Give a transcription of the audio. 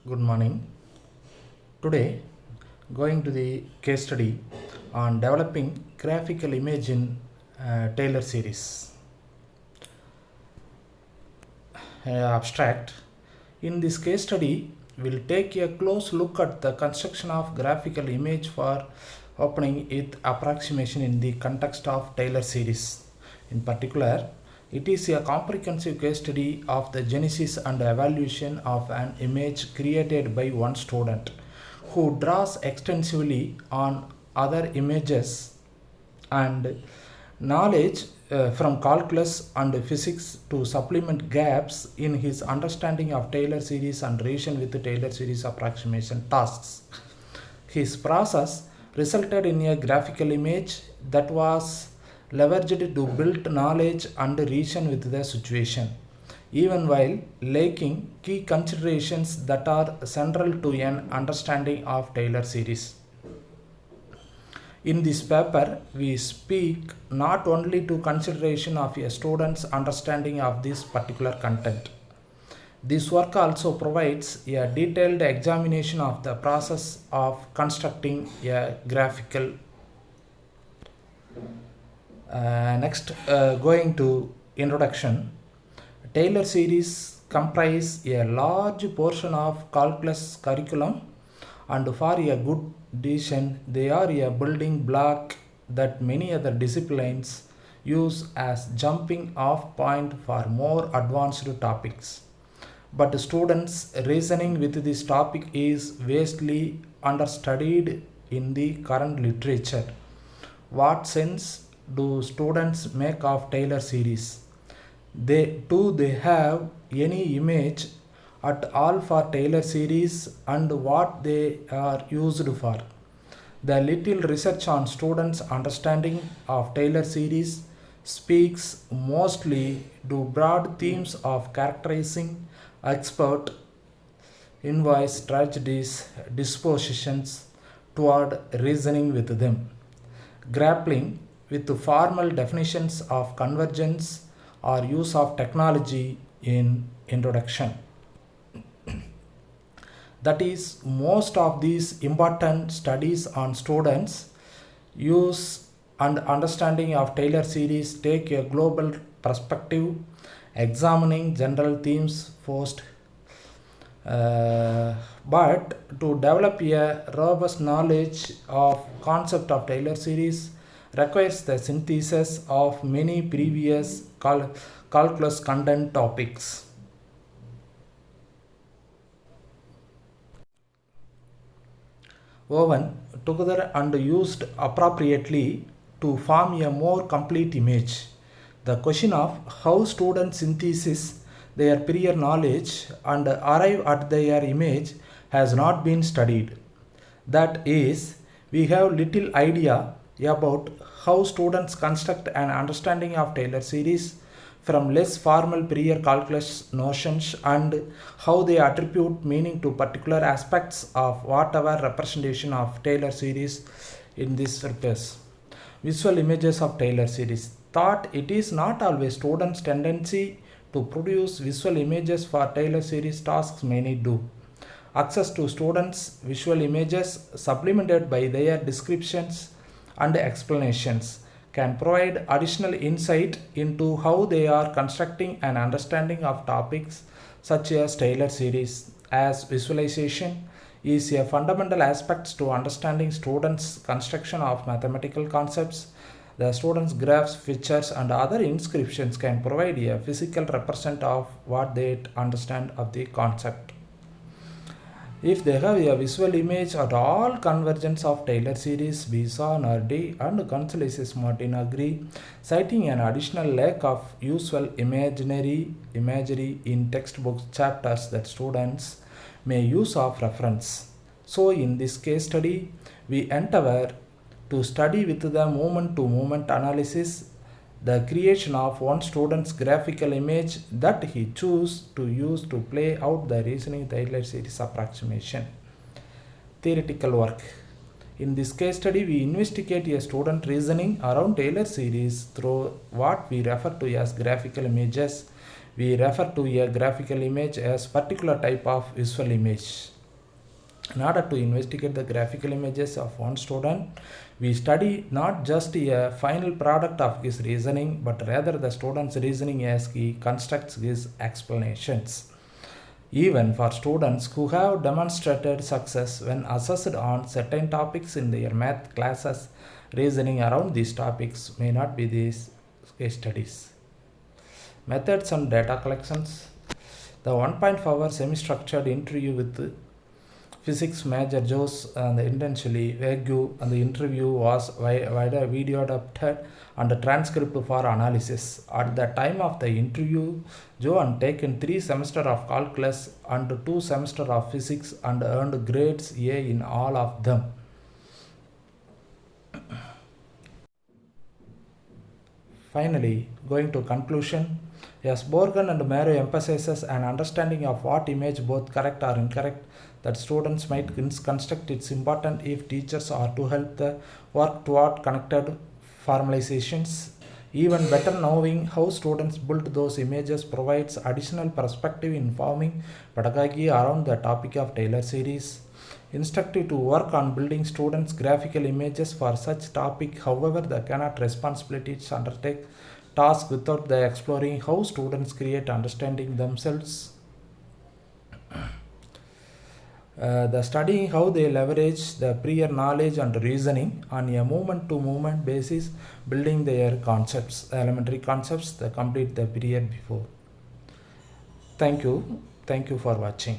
Good morning. Today, going to the case study on developing graphical image in Taylor series. Abstract. In this case study, we'll take a close look at the construction of graphical image for opening it approximation in the context of Taylor series. In particular, it is a comprehensive case study of the genesis and evaluation of an image created by one student who draws extensively on other images and knowledge from calculus and physics to supplement gaps in his understanding of Taylor series and relation with the Taylor series approximation tasks. His process resulted in a graphical image that was leveraged to build knowledge and reason with the situation, even while lacking key considerations that are central to an understanding of Taylor series. In this paper, we speak not only to consideration of a student's understanding of this particular content. This work also provides a detailed examination of the process of constructing a graphical. Going to introduction. Taylor series comprise a large portion of calculus curriculum, and for a good decision, they are a building block that many other disciplines use as jumping off point for more advanced topics. But students' reasoning with this topic is vastly understudied in the current literature. What sense do students make of Taylor series? Do they have any image at all for Taylor series and what they are used for? The little research on students' understanding of Taylor series speaks mostly to broad themes of characterizing expert invoice tragedies dispositions toward reasoning with them, grappling with the formal definitions of convergence or use of technology in introduction. That is, most of these important studies on students use and understanding of Taylor series take a global perspective, examining general themes first, but to develop a robust knowledge of concept of Taylor series requires the synthesis of many previous calculus content topics. Woven together and used appropriately to form a more complete image. The question of how students synthesize their prior knowledge and arrive at their image has not been studied. That is, we have little idea about how students construct an understanding of Taylor series from less formal prior calculus notions and how they attribute meaning to particular aspects of whatever representation of Taylor series in this purpose. Visual images of Taylor series. Thought it is not always students' tendency to produce visual images for Taylor series tasks many do. Access to students' visual images supplemented by their descriptions and explanations can provide additional insight into how they are constructing an understanding of topics such as Taylor series, as visualization is a fundamental aspect to understanding students' construction of mathematical concepts. The students' graphs, features, and other inscriptions can provide a physical represent of what they understand of the concept. If they have a visual image at all convergence of Taylor series, we saw Nardi and Gonzalez Martin agree, citing an additional lack of useful imagery in textbook chapters that students may use of reference. So in this case study, we endeavor to study with the moment-to-moment analysis the creation of one student's graphical image that he chose to use to play out the reasoning Taylor series approximation. Theoretical work. In this case study, we investigate a student reasoning around Taylor series through what we refer to as graphical images. We refer to a graphical image as particular type of visual image. In order to investigate the graphical images of one student, we study not just a final product of his reasoning, but rather the student's reasoning as he constructs his explanations. Even for students who have demonstrated success when assessed on certain topics in their math classes, reasoning around these topics may not be these case studies. Methods and data collections. The 1.5-hour semi-structured interview with physics major Joe's and intentionally vague, and the interview was video adapted and a transcript for analysis. At the time of the interview, Joe had taken 3 semesters of calculus and 2 semesters of physics and earned grades A in all of them. Finally, going to conclusion, yes, Borgen and Maro emphasizes an understanding of what image both correct or incorrect that students might construct. It's important if teachers are to help the work toward connected formalizations. Even better, knowing how students build those images provides additional perspective in forming pedagogy around the topic of Taylor series. Instructive to work on building students' graphical images for such topic. However, the cannot responsibilities undertake task without the exploring how students create understanding themselves. The studying how they leverage the prior knowledge and reasoning on a moment to moment basis, building their concepts, elementary concepts that complete the period before. Thank you for watching.